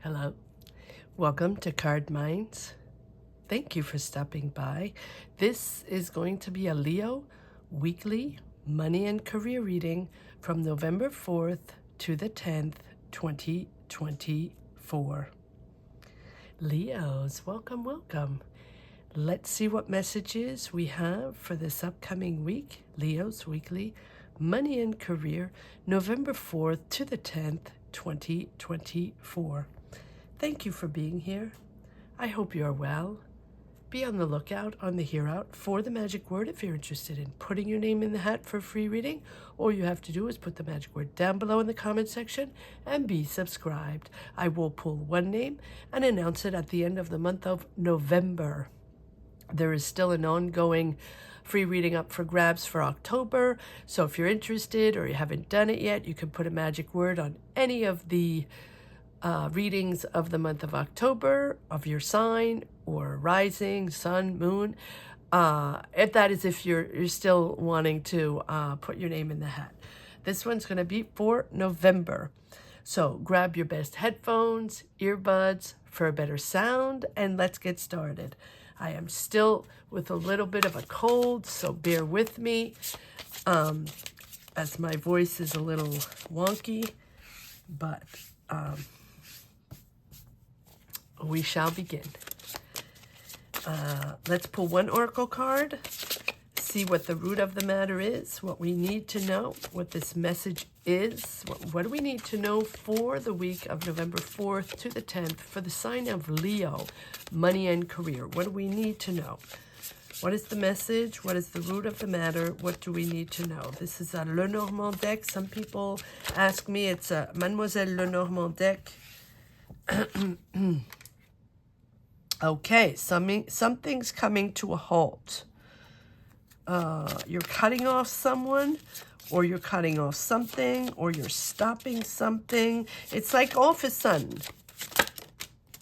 Hello, welcome to Cardminds. Thank you for stopping by. This is going to be a Leo weekly money and career reading from November 4th to the 10th, 2024. Leos, welcome, welcome. Let's see what messages we have for this upcoming week. Leo's weekly money and career, November 4th to the 10th, 2024. Thank you for being here. I hope you are well. Be on the lookout on the Hear Out for the magic word if you're interested in putting your name in the hat for a free reading. All you have to do is put the magic word down below in the comment section and be subscribed. I will pull one name and announce it at the end of the month of November. There is still an ongoing free reading up for grabs for October. So if you're interested or you haven't done it yet, you can put a magic word on any of the readings of the month of October, of your sign, or rising, sun, moon. If that is if you're still wanting to put your name in the hat. This one's going to be for November. So grab your best headphones, earbuds for a better sound, and let's get started. I am still with a little bit of a cold, so bear with me as my voice is a little wonky, but we shall begin. Let's pull one oracle card, see what the root of the matter is, what we need to know, what this message is. What do we need to know for the week of November 4th to the 10th for the sign of Leo, money and career? What do we need to know? What is the message? What is the root of the matter? What do we need to know? This is a Lenormand deck. Some people ask me, it's a Mademoiselle Lenormand deck. Okay, something's coming to a halt. You're cutting off someone, or you're cutting off something, or you're stopping something. It's like all of a sudden.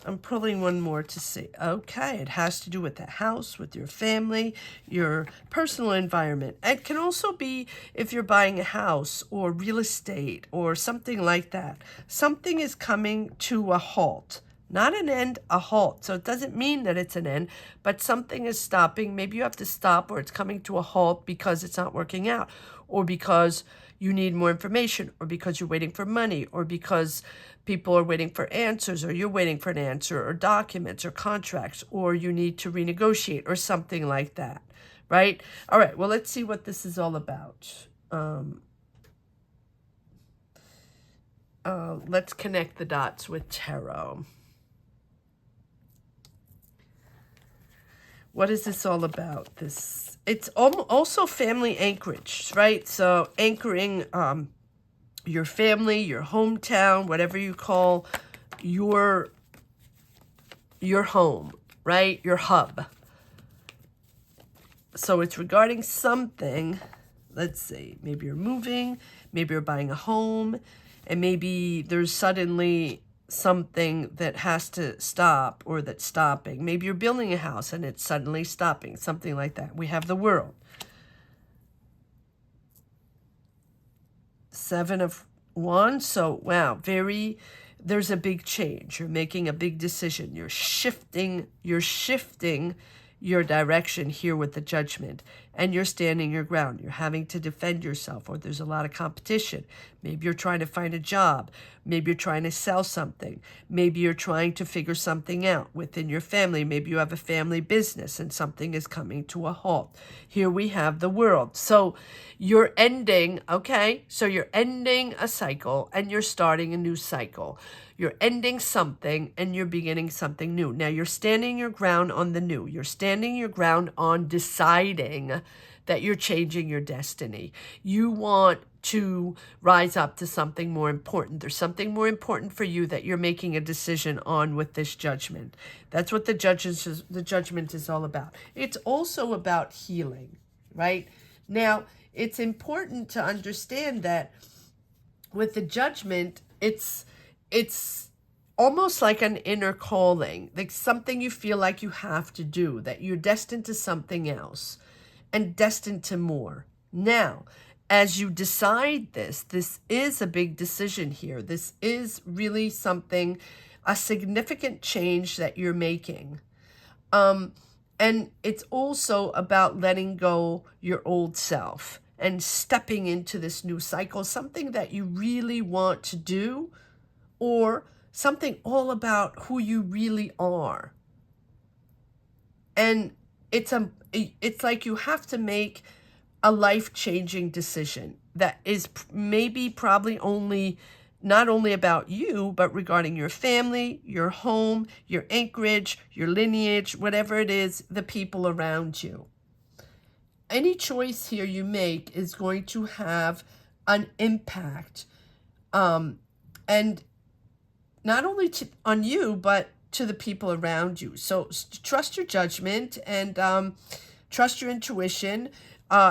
I'm pulling one more to see. Okay, it has to do with the house, with your family, your personal environment. It can also be if you're buying a house or real estate or something like that. Something is coming to a halt. Not an end, a halt. So it doesn't mean that it's an end, but something is stopping. Maybe you have to stop, or it's coming to a halt because it's not working out, or because you need more information, or because you're waiting for money, or because people are waiting for answers, or you're waiting for an answer, or documents, or contracts, or you need to renegotiate, or something like that, right? All right, well, let's see what this is all about. Let's connect the dots with tarot. What is this all about? It's also family anchorage, right? So anchoring your family, your hometown, whatever you call your home, right? Your hub. So it's regarding something. Let's see. Maybe you're moving, maybe you're buying a home, and maybe there's suddenly something that has to stop, or that's stopping. Maybe you're building a house and it's suddenly stopping, something like that. We have the World. Seven of Wands. So wow, there's a big change. You're making a big decision. You're shifting your direction here with the Judgment, and you're standing your ground. You're having to defend yourself, or there's a lot of competition. Maybe you're trying to find a job. Maybe you're trying to sell something. Maybe you're trying to figure something out within your family. Maybe you have a family business and something is coming to a halt. Here we have the World. So you're ending, okay? So you're ending a cycle and you're starting a new cycle. You're ending something and you're beginning something new. Now you're standing your ground on the new. You're standing your ground on deciding that you're changing your destiny. You want to rise up to something more important. There's something more important for you that you're making a decision on with this Judgment. That's what the Judgment is all about. It's also about healing, right? Now, it's important to understand that with the Judgment, it's almost like an inner calling, like something you feel like you have to do, that you're destined to something else and destined to more. Now, as you decide this is a big decision here. This is really something a significant change that you're making. And it's also about letting go your old self and stepping into this new cycle, something that you really want to do, or something all about who you really are. And it's like you have to make a life-changing decision that is maybe probably not only about you, but regarding your family, your home, your anchorage, your lineage, whatever it is, the people around you. Any choice here you make is going to have an impact, and not only on you, but to the people around you. So trust your judgment and trust your intuition.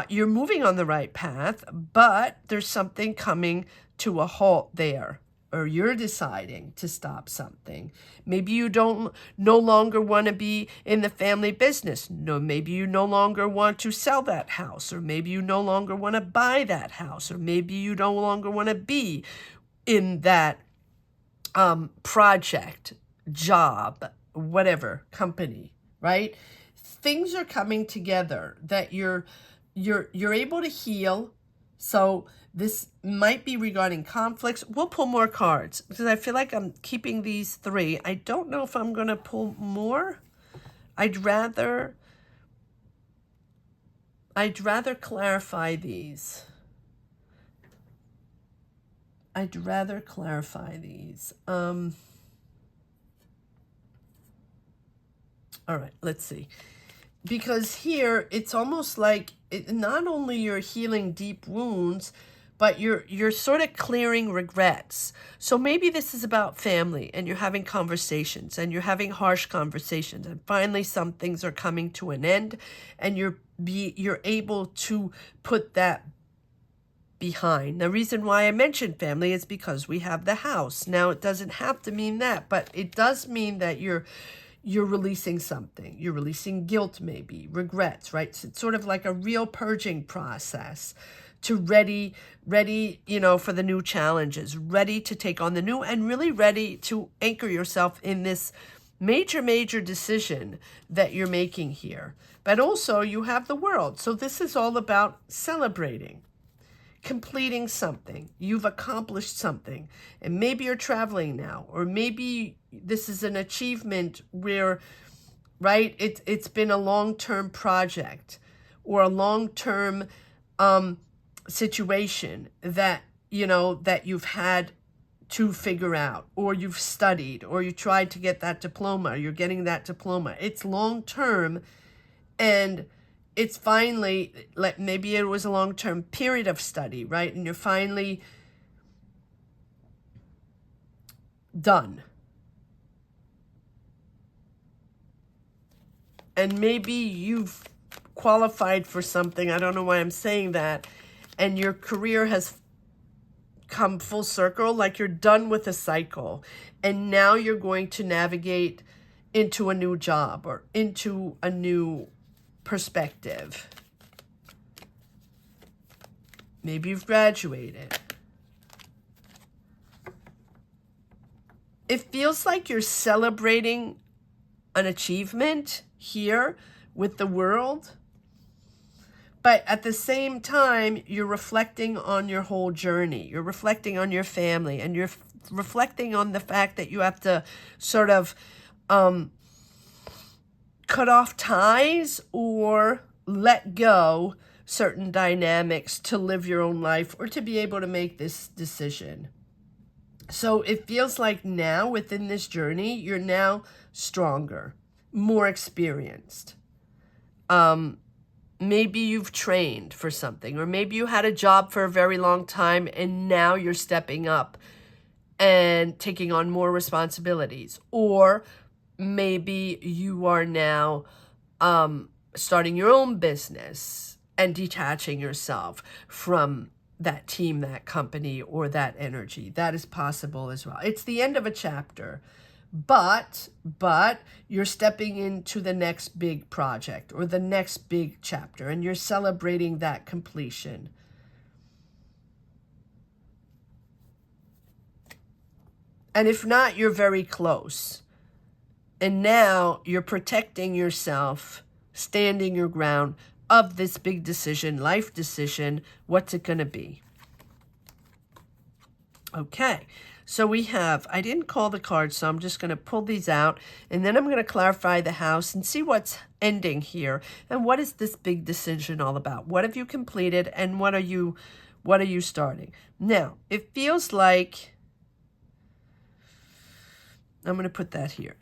You're moving on the right path, but there's something coming to a halt there, or you're deciding to stop something. Maybe you no longer want to be in the family business. No, maybe you no longer want to sell that house, or maybe you no longer want to buy that house, or maybe you no longer want to be in that project, job, whatever, company, right? Things are coming together that you're able to heal. So this might be regarding conflicts. We'll pull more cards because I feel like I'm keeping these 3. I don't know if I'm going to pull more. I'd rather clarify these. All right, let's see. Because here, it's almost like not only you're healing deep wounds, but you're sort of clearing regrets. So maybe this is about family, and you're having conversations, and you're having harsh conversations, and finally some things are coming to an end, and you're able to put that behind. The reason why I mentioned family is because we have the house. Now, it doesn't have to mean that, but it does mean that you're releasing something. You're releasing guilt, maybe, regrets, right? So it's sort of like a real purging process to ready, for the new challenges, ready to take on the new, and really ready to anchor yourself in this major, major decision that you're making here. But also you have the world. So this is all about celebrating, completing something. You've accomplished something, and maybe you're traveling now, or maybe this is an achievement where, right, it's been a long-term project or a long-term situation that you've had to figure out, or you've studied, or you tried to get that diploma, you're getting that diploma. It's long-term, and it's finally, maybe it was a long-term period of study, right? And you're finally done. And maybe you've qualified for something, I don't know why I'm saying that, and your career has come full circle, like you're done with a cycle, and now you're going to navigate into a new job or into a new perspective. Maybe you've graduated. It feels like you're celebrating an achievement here with the world, but at the same time, you're reflecting on your whole journey. You're reflecting on your family, and you're reflecting on the fact that you have to sort of cut off ties or let go certain dynamics to live your own life or to be able to make this decision. So it feels like now within this journey, you're now stronger, more experienced. Maybe you've trained for something, or maybe you had a job for a very long time and now you're stepping up and taking on more responsibilities. Or maybe you are now starting your own business and detaching yourself from that team, that company, or that energy. That is possible as well. It's the end of a chapter, but you're stepping into the next big project or the next big chapter, and you're celebrating that completion. And if not, you're very close. And now you're protecting yourself, standing your ground of this big decision, life decision. What's it going to be? Okay, so we have, I didn't call the cards, so I'm just going to pull these out, and then I'm going to clarify the house and see what's ending here. And what is this big decision all about? What have you completed, and what are you starting? Now, it feels like, I'm going to put that here.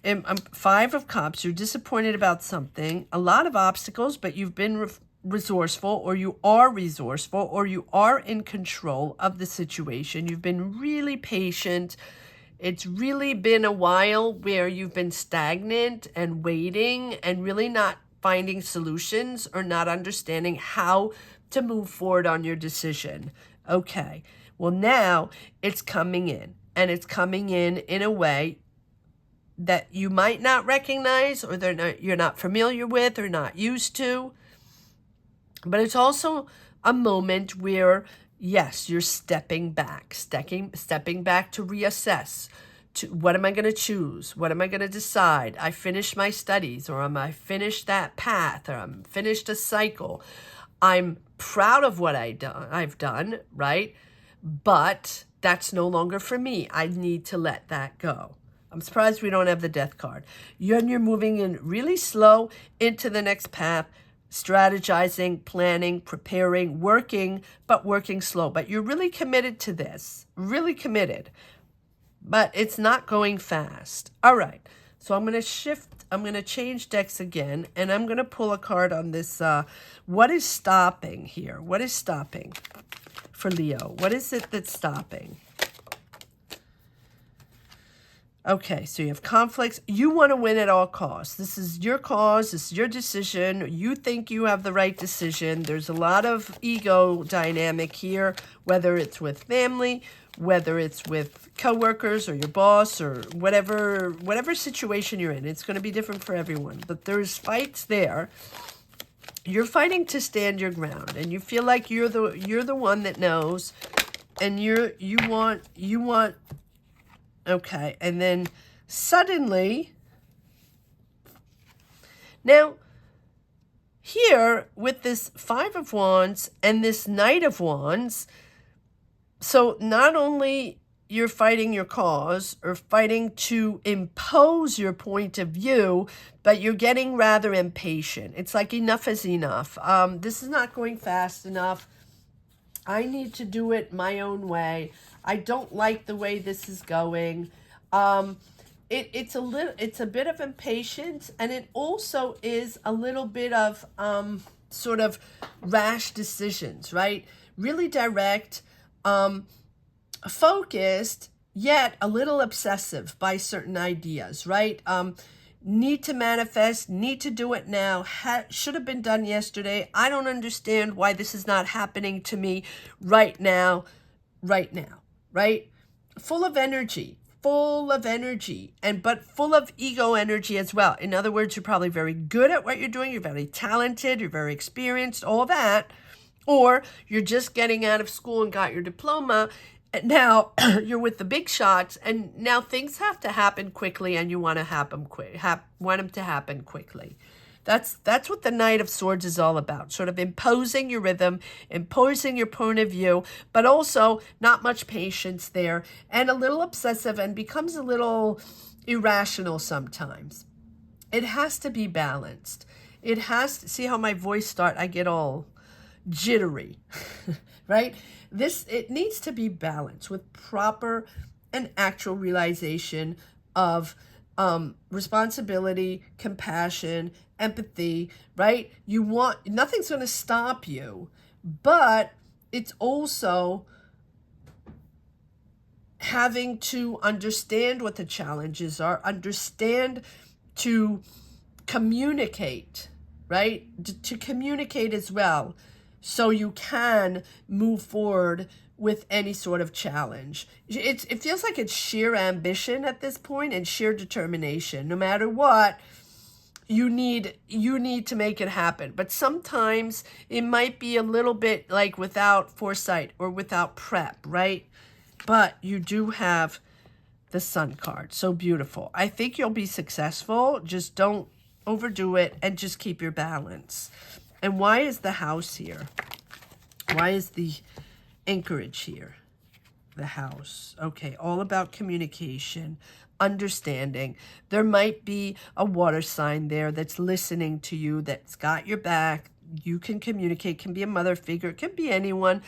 Five of Cups, you're disappointed about something, a lot of obstacles, but you've been resourceful, or you are resourceful, or you are in control of the situation. You've been really patient. It's really been a while where you've been stagnant and waiting and really not finding solutions or not understanding how to move forward on your decision. Okay, well now it's coming in, and it's coming in a way that you might not recognize, or you're not familiar with, or not used to. But it's also a moment where, yes, you're stepping back to reassess. What am I going to choose? What am I going to decide? I finished my studies, or am I finished that path, or I'm finished a cycle. I'm proud of what I've done, right? But that's no longer for me. I need to let that go. I'm surprised we don't have the Death card. You're moving in really slow into the next path, strategizing, planning, preparing, working, but working slow. But you're really committed to this, really committed. But it's not going fast. All right, so I'm going to shift. I'm going to change decks again, and I'm going to pull a card on this. What is stopping here? What is stopping for Leo? What is it that's stopping? Okay, so you have conflicts. You want to win at all costs. This is your cause. This is your decision. You think you have the right decision. There's a lot of ego dynamic here, whether it's with family, whether it's with coworkers or your boss, or whatever situation you're in. It's going to be different for everyone, but there's fights there. You're fighting to stand your ground, and you feel like you're the one that knows, and you want. Okay, and then suddenly, now here with this Five of Wands and this Knight of Wands, so not only you're fighting your cause or fighting to impose your point of view, but you're getting rather impatient. It's like enough is enough. This is not going fast enough. I need to do it my own way. I don't like the way this is going. It's a bit of impatience, and it also is a little bit of sort of rash decisions, right? Really direct, focused, yet a little obsessive by certain ideas, right? Need to manifest, need to do it now, should have been done yesterday. I don't understand why this is not happening to me right now, right? Full of energy, but full of ego energy as well. In other words, you're probably very good at what you're doing. You're very talented. You're very experienced, all that. Or you're just getting out of school and got your diploma, and now you're with the big shots, and now things have to happen quickly, and you want to want them to happen quickly. That's what the Knight of Swords is all about, sort of imposing your rhythm, imposing your point of view, but also not much patience there, and a little obsessive, and becomes a little irrational sometimes. It has to be balanced. It has to, see how my voice starts, I get all jittery, right? It needs to be balanced with proper and actual realization of responsibility, compassion, empathy, right? Nothing's going to stop you, but it's also having to understand what the challenges are, understand to communicate, right? To communicate as well, so you can move forward with any sort of challenge. It feels like it's sheer ambition at this point and sheer determination. No matter what, you need to make it happen. But sometimes it might be a little bit like without foresight or without prep, right? But you do have the Sun card. So beautiful. I think you'll be successful. Just don't overdo it and just keep your balance. And why is the House here? Why is the anchorage here? The House. Okay, all about communication, understanding. There might be a water sign there that's listening to you, that's got your back. You can communicate. Can be a mother figure. It can be anyone.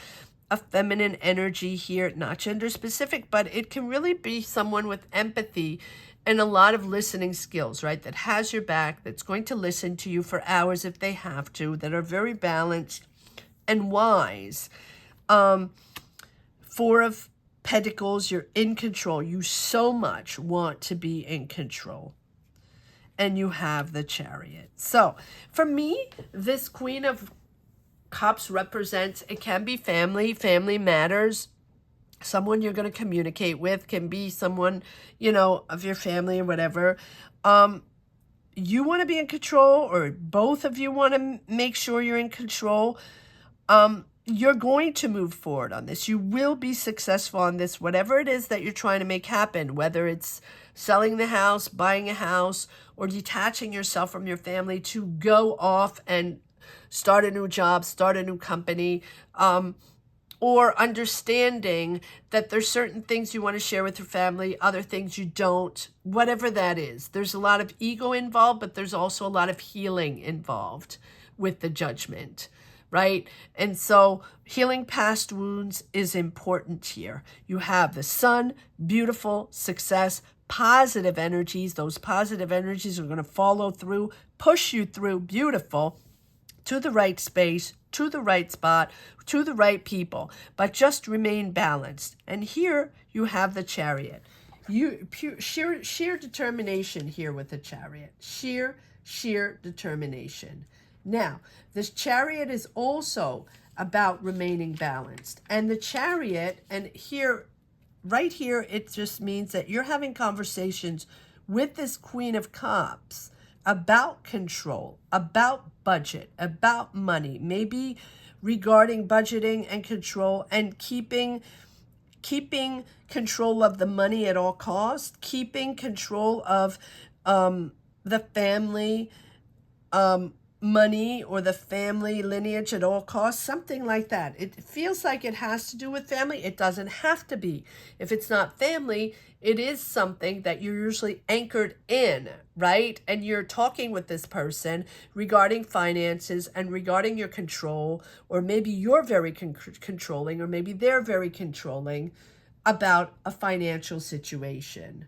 A feminine energy here, not gender specific, but it can really be someone with empathy and a lot of listening skills, right? That has your back, that's going to listen to you for hours if they have to, that are very balanced and wise. Four of Pentacles, you're in control. You so much want to be in control. And you have the Chariot. So for me, this Queen of Cups represents, it can be family. Family matters. Someone you're going to communicate with can be someone, you know, of your family or whatever. You want to be in control, or both of you want to make sure you're in control. You're going to move forward on this. You will be successful on this, whatever it is that you're trying to make happen, whether it's selling the house, buying a house, or detaching yourself from your family to go off and start a new job, start a new company, or understanding that there's certain things you want to share with your family, other things you don't, whatever that is. There's a lot of ego involved, but there's also a lot of healing involved with the Judgment. Right? And so healing past wounds is important here. You have the Sun, beautiful, success, positive energies. Those positive energies are going to follow through, push you through, beautiful, to the right space, to the right spot, to the right people, but just remain balanced. And here you have the Chariot. Sheer determination here with the Chariot. Sheer determination. Now, this Chariot is also about remaining balanced. And the Chariot, and here, right here, it just means that you're having conversations with this Queen of Cups about control, about budget, about money, maybe regarding budgeting and control, and keeping control of the money at all costs, keeping control of the family money or the family lineage at all costs, something like that. It feels like it has to do with family. It doesn't have to be. If it's not family, it is something that you're usually anchored in, right? And you're talking with this person regarding finances and regarding your control, or maybe you're very controlling, or maybe they're very controlling about a financial situation.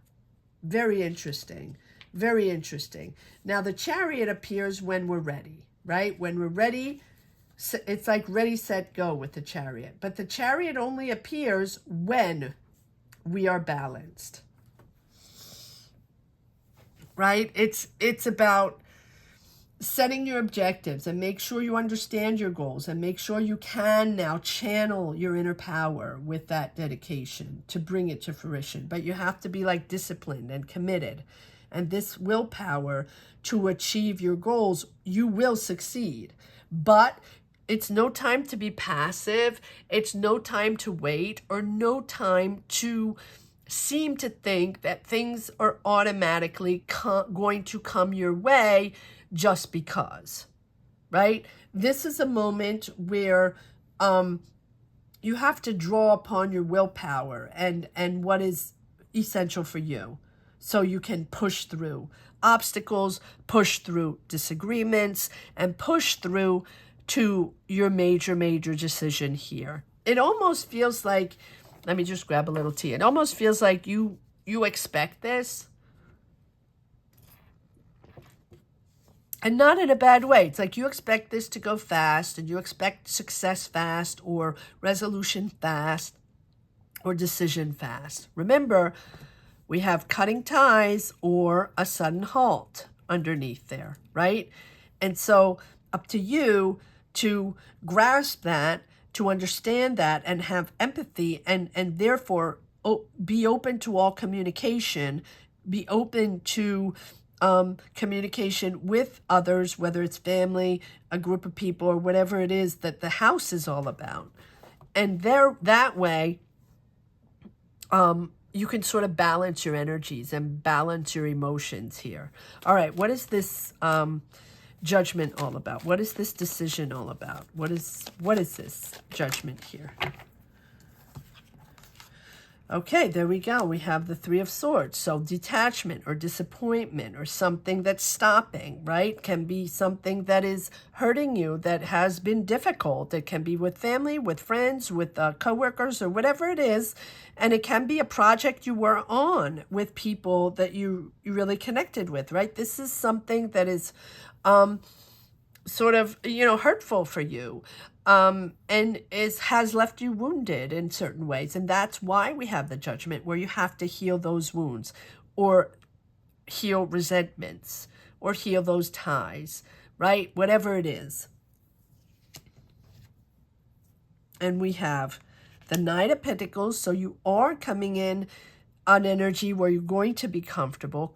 Very interesting. Very interesting. Now, the Chariot appears when we're ready, right? When we're ready, it's like ready, set, go with the Chariot. But the Chariot only appears when we are balanced, right? It's about setting your objectives and make sure you understand your goals and make sure you can now channel your inner power with that dedication to bring it to fruition. But you have to be like disciplined and committed. And this willpower to achieve your goals, you will succeed. But it's no time to be passive. It's no time to wait, or no time to seem to think that things are automatically going to come your way just because, right? This is a moment where you have to draw upon your willpower and what is essential for you, so you can push through obstacles, push through disagreements, and push through to your major decision here. It almost feels like, let me just grab a little tea. It almost feels like you expect this. And not in a bad way. It's like you expect this to go fast, and you expect success fast, or resolution fast, or decision fast. Remember, we have cutting ties or a sudden halt underneath there, right? And so up to you to grasp that, to understand that, and have empathy, and therefore be open to all communication, be open to communication with others, whether it's family, a group of people, or whatever it is that the house is all about. And that way, you can sort of balance your energies and balance your emotions here. All right, what is this judgment all about? What is this decision all about? What is this judgment here? Okay, there we go. We have the Three of Swords. So detachment or disappointment or something that's stopping, right? Can be something that is hurting you, that has been difficult. It can be with family, with friends, with coworkers, or whatever it is. And it can be a project you were on with people that you really connected with, right? This is something that is sort of, hurtful for you. And has left you wounded in certain ways. And that's why we have the Judgment, where you have to heal those wounds or heal resentments or heal those ties, right? Whatever it is. And we have the Knight of Pentacles. So you are coming in on energy where you're going to be comfortable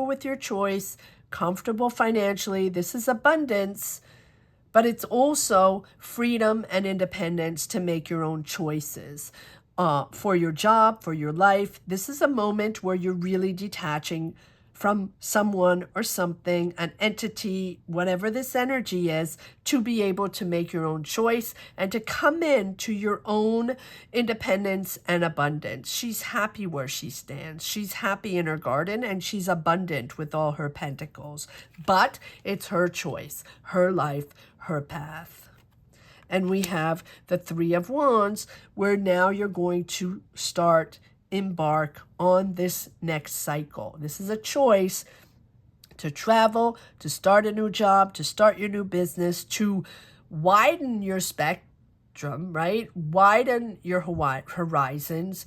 with your choice, comfortable financially. This is abundance. But it's also freedom and independence to make your own choices for your job, for your life. This is a moment where you're really detaching from someone or something, an entity, whatever this energy is, to be able to make your own choice and to come into your own independence and abundance. She's happy where she stands. She's happy in her garden and she's abundant with all her pentacles. But it's her choice, her life, her path. And we have the Three of Wands, where now you're going to embark on this next cycle. This is a choice to travel, to start a new job, to start your new business, to widen your spectrum, right? Widen your horizons,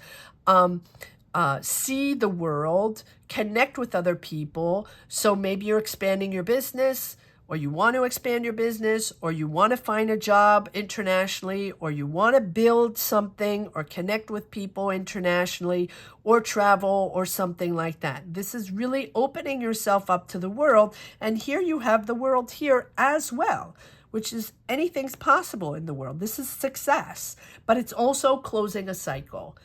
see the world, connect with other people. So maybe you're expanding your business, or you want to expand your business, or you want to find a job internationally, or you want to build something or connect with people internationally, or travel or something like that. This is really opening yourself up to the world. And here you have the world here as well, which is anything's possible in the world. This is success, but it's also closing a cycle.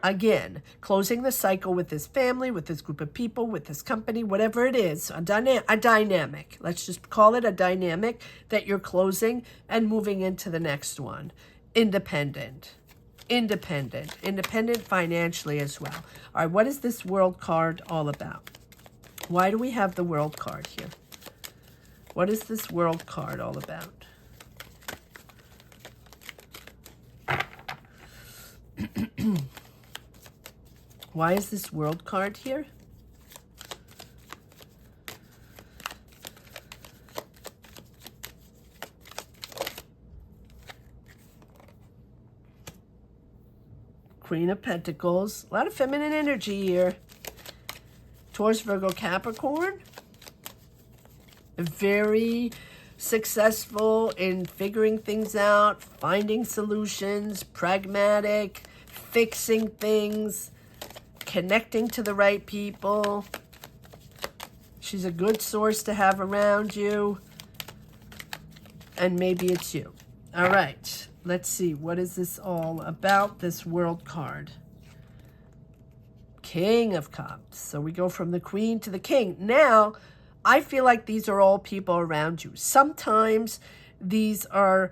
Again, closing the cycle with this family, with this group of people, with this company, whatever it is, a dynamic. Let's just call it a dynamic that you're closing and moving into the next one. Independent financially as well. All right, what is this World card all about? Why do we have the World card here? What is this World card all about? Why is this World card here? Queen of Pentacles. A lot of feminine energy here. Taurus, Virgo, Capricorn. Very successful in figuring things out, finding solutions, pragmatic, fixing things, connecting to the right people. She's a good source to have around you. And maybe it's you. All right. Let's see. What is this all about, this World card? King of Cups. So we go from the Queen to the King. Now, I feel like these are all people around you. Sometimes these are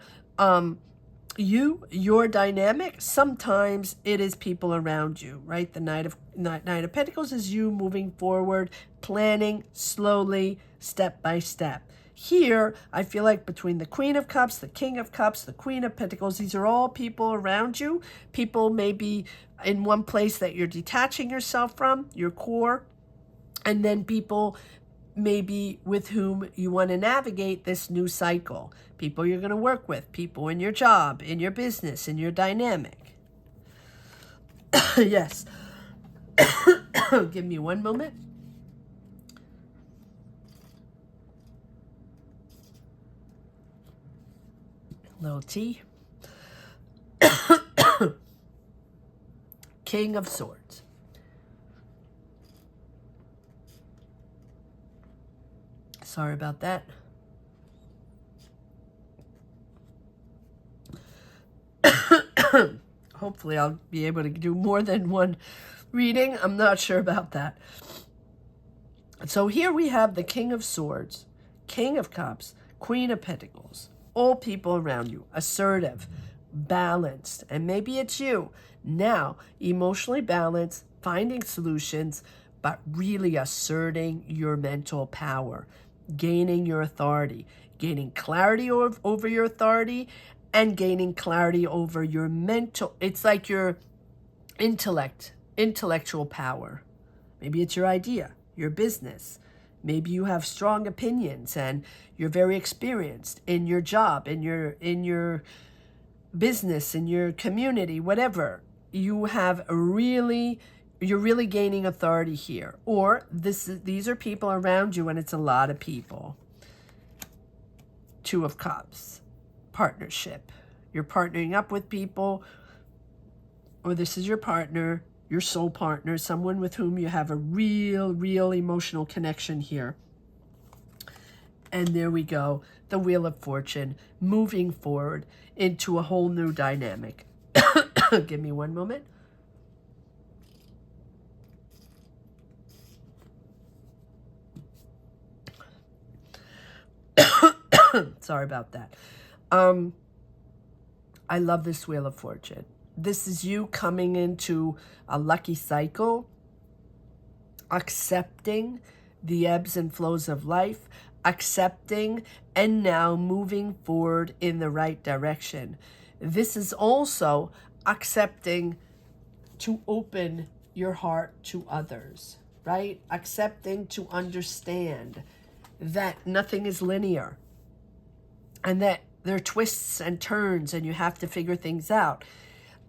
your dynamic. Sometimes it is people around you, right? The Knight of Pentacles is you moving forward, planning slowly, step by step. Here, I feel like between the Queen of Cups, the King of Cups, the Queen of Pentacles, these are all people around you. People maybe in one place that you're detaching yourself from, your core, and then people maybe with whom you want to navigate this new cycle. People you're going to work with, people in your job, in your business, in your dynamic. Yes. Give me one moment. Little tea. King of Swords. Sorry about that. Hopefully I'll be able to do more than one reading. I'm not sure about that. So here we have the King of Swords, King of Cups, Queen of Pentacles, all people around you, assertive, balanced, and maybe it's you now, emotionally balanced, finding solutions, but really asserting your mental power, gaining your authority, gaining clarity over your authority, and gaining clarity over your mental, it's like your intellectual power. Maybe it's your idea, your business. Maybe you have strong opinions and you're very experienced in your job, in your business, in your community, whatever. You're really gaining authority here. Or these are people around you, and it's a lot of people. Two of Cups, partnership. You're partnering up with people, or this is your partner, your soul partner, someone with whom you have a real emotional connection here. And there we go, the Wheel of Fortune, moving forward into a whole new dynamic. Give me one moment. Sorry about that. I love this Wheel of Fortune. This is you coming into a lucky cycle, accepting the ebbs and flows of life, accepting and now moving forward in the right direction. This is also accepting to open your heart to others, right? Accepting to understand that nothing is linear and that there are twists and turns and you have to figure things out.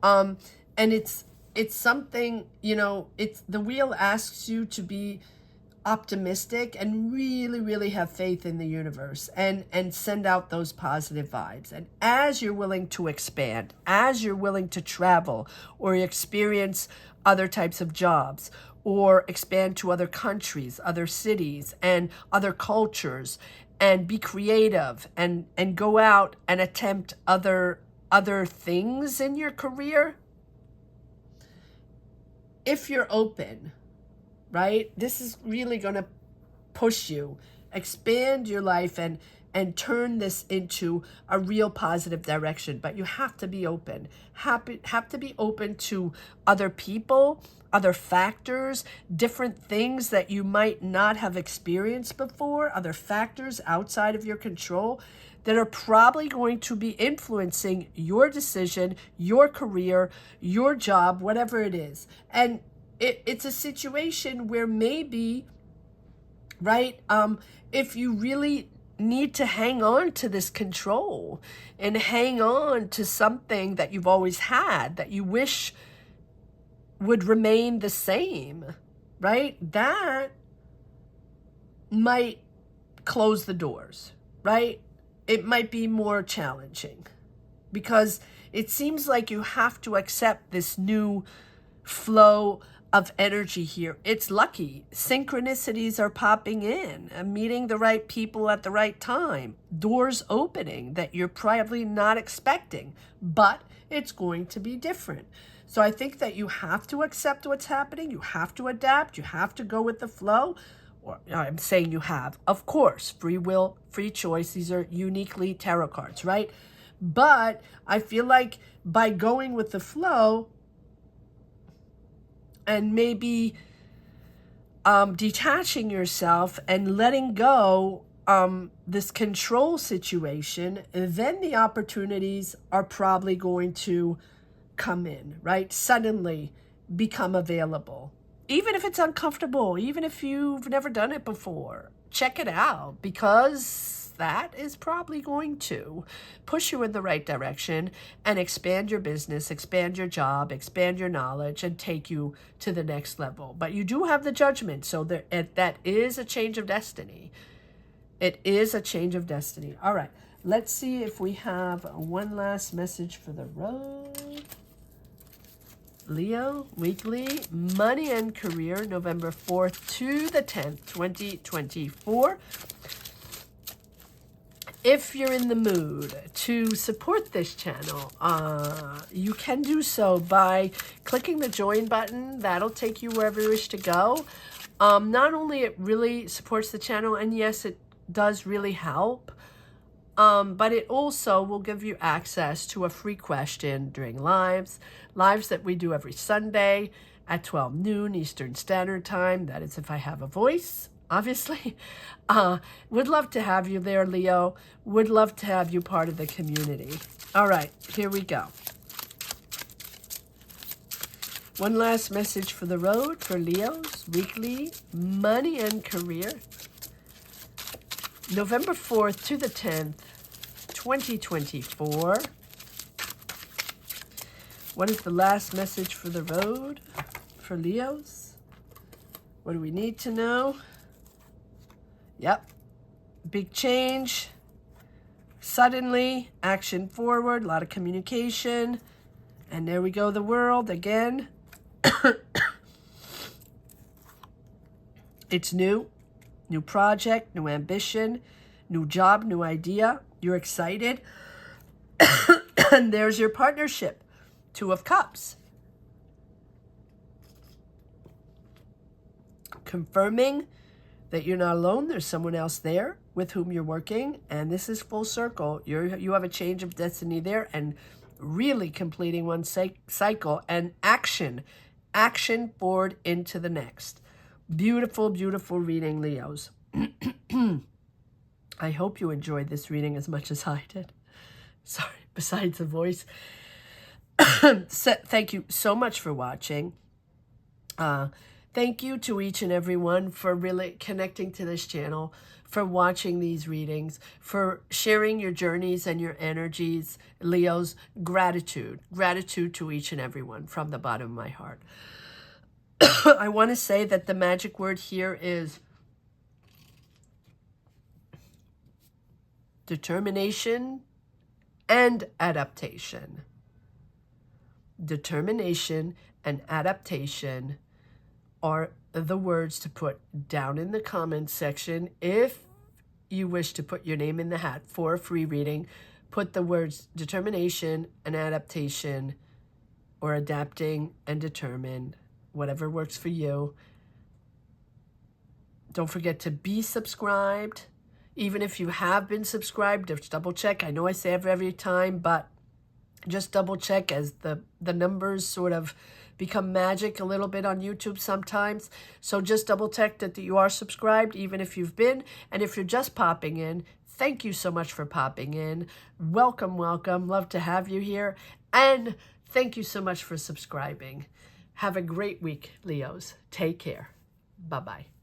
And it's something, it's the wheel asks you to be optimistic and really have faith in the universe and send out those positive vibes. And as you're willing to expand, as you're willing to travel or experience other types of jobs or expand to other countries, other cities and other cultures and be creative and go out and attempt other things in your career, if you're open, right, this is really going to push you, expand your life and turn this into a real positive direction. But you have to be open, have to be open to other people, other factors, different things that you might not have experienced before, other factors outside of your control that are probably going to be influencing your decision, your career, your job, whatever it is. And it's a situation where maybe, right, if you really need to hang on to this control and hang on to something that you've always had that you wish would remain the same, right, that might close the doors, right? It might be more challenging because it seems like you have to accept this new flow of energy here. It's lucky. Synchronicities are popping in, meeting the right people at the right time, doors opening that you're probably not expecting, but it's going to be different. So I think that you have to accept what's happening. You have to adapt. You have to go with the flow. Or I'm saying you have, of course, free will, free choice. These are uniquely tarot cards, right? But I feel like by going with the flow and maybe detaching yourself and letting go this control situation, then the opportunities are probably going to come in, right? Suddenly become available. Even if it's uncomfortable, even if you've never done it before, check it out, because that is probably going to push you in the right direction and expand your business, expand your job, expand your knowledge, and take you to the next level. But you do have the Judgment, so that is a change of destiny. It is a change of destiny. All right, let's see if we have one last message for the road. Leo, weekly, money and career, November 4th to the 10th, 2024. If you're in the mood to support this channel, you can do so by clicking the join button. That'll take you wherever you wish to go. Not only it really supports the channel, and yes, it does really help, but it also will give you access to a free question during lives that we do every Sunday at 12 noon Eastern Standard Time. That is if I have a voice, obviously. Would love to have you there, Leo. Would love to have you part of the community. All right, here we go. One last message for the road for Leo's weekly money and career. November 4th to the 10th, 2024. What is the last message for the road for Leo's? What do we need to know? Yep. Big change. Suddenly, action forward, a lot of communication. And there we go, the world again. It's new. New project, new ambition, new job, new idea. You're excited. And there's your partnership. 2 of Cups. Confirming that you're not alone. There's someone else there with whom you're working. And this is full circle. You have a change of destiny there, and really completing one cycle and action forward into the next. Beautiful, beautiful reading, Leos. I hope you enjoyed this reading as much as I did. Sorry, besides the voice. Thank you so much for watching. Thank you to each and every one for really connecting to this channel, for watching these readings, for sharing your journeys and your energies. Leos, gratitude. Gratitude to each and every one from the bottom of my heart. I want to say that the magic word here is determination and adaptation. Determination and adaptation are the words to put down in the comments section. If you wish to put your name in the hat for a free reading, put the words determination and adaptation, or adapting and determined, whatever works for you. Don't forget to be subscribed. Even if you have been subscribed, just double check. I know I say it every time, but just double check, as the numbers sort of become magic a little bit on YouTube sometimes. So just double check that you are subscribed, even if you've been. And if you're just popping in, thank you so much for popping in. Welcome, welcome. Love to have you here. And thank you so much for subscribing. Have a great week, Leos. Take care. Bye-bye.